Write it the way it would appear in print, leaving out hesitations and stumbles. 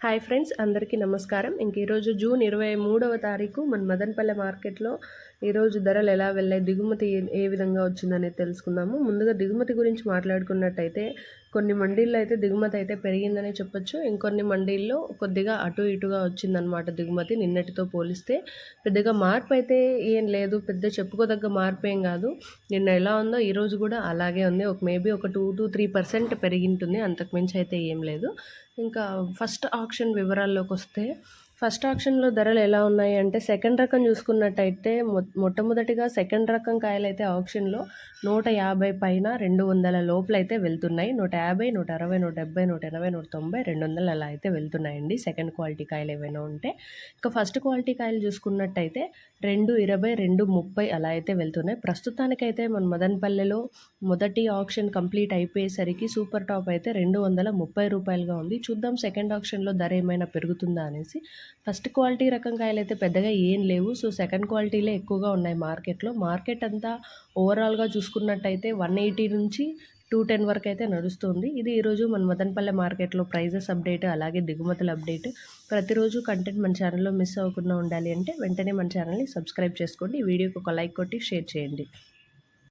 Hi friends, అందరికీ నమస్కారం. ఈరోజు జూన్ 23వ తారీఖు మన మదనపల్లె మార్కెట్లో ఈరోజు ధరలు ఎలా వెళ్ళాయి, దిగుమతి ఏ విధంగా వచ్చిందనేది తెలుసుకుందాము. ముందుగా దిగుమతి గురించి మాట్లాడుకున్నట్టయితే కొన్ని మండీల్లో అయితే దిగుమతి అయితే పెరిగిందని చెప్పొచ్చు. ఇంకొన్ని మండీల్లో కొద్దిగా అటు ఇటుగా వచ్చిందనమాట దిగుమతి నిన్నటితో పోలిస్తే. పెద్దగా మార్పు అయితే ఏం లేదు, పెద్ద చెప్పుకోదగ్గ మార్పు ఏం కాదు. నిన్న ఎలా ఉందో ఈరోజు కూడా అలాగే ఉంది. మేబీ ఒక 2-3% పెరిగింటుంది, అంతకుమించి అయితే ఏం లేదు. ఇంకా ఫస్ట్ ఆక్షన్ వివరాల్లోకి వస్తే, ఫస్ట్ ఆక్షన్లో ధరలు ఎలా ఉన్నాయి అంటే, సెకండ్ రకం చూసుకున్నట్టయితే మొట్టమొదటిగా సెకండ్ రకం కాయలైతే ఆక్షన్లో 150 పైన 200 లోపలైతే వెళ్తున్నాయి. 150, 160, 170, 180, 190, 200 అలా అయితే వెళ్తున్నాయండి సెకండ్ క్వాలిటీ కాయలు ఏవైనా ఉంటే. ఇంకా ఫస్ట్ క్వాలిటీ కాయలు చూసుకున్నట్టయితే 220, 230 అలా అయితే వెళ్తున్నాయి. ప్రస్తుతానికైతే మన మదనపల్లెలో మొదటి ఆక్షన్ కంప్లీట్ అయిపోయేసరికి సూపర్ టాప్ అయితే 230 రూపాయలుగా ఉంది. చూద్దాం సెకండ్ ఆక్షన్లో ధర ఏమైనా పెరుగుతుందా అనేసి. ఫస్ట్ క్వాలిటీ రకం కాయలు అయితే పెద్దగా ఏం లేవు. సో సెకండ్ క్వాలిటీలే ఎక్కువగా ఉన్నాయి మార్కెట్లో. మార్కెట్ అంతా ఓవరాల్గా చూసుకున్నట్టయితే 180 నుంచి 210 వరకు అయితే నడుస్తుంది. ఇది ఈరోజు మన మదనపల్లె మార్కెట్లో ప్రైజెస్ అప్డేట్, అలాగే దిగుమతుల అప్డేట్. ప్రతిరోజు కంటెంట్ మన ఛానల్లో మిస్ అవ్వకుండా ఉండాలి అంటే వెంటనే మన ఛానల్ని సబ్స్క్రైబ్ చేసుకోండి. ఈ వీడియోకి ఒక లైక్ కొట్టి షేర్ చేయండి.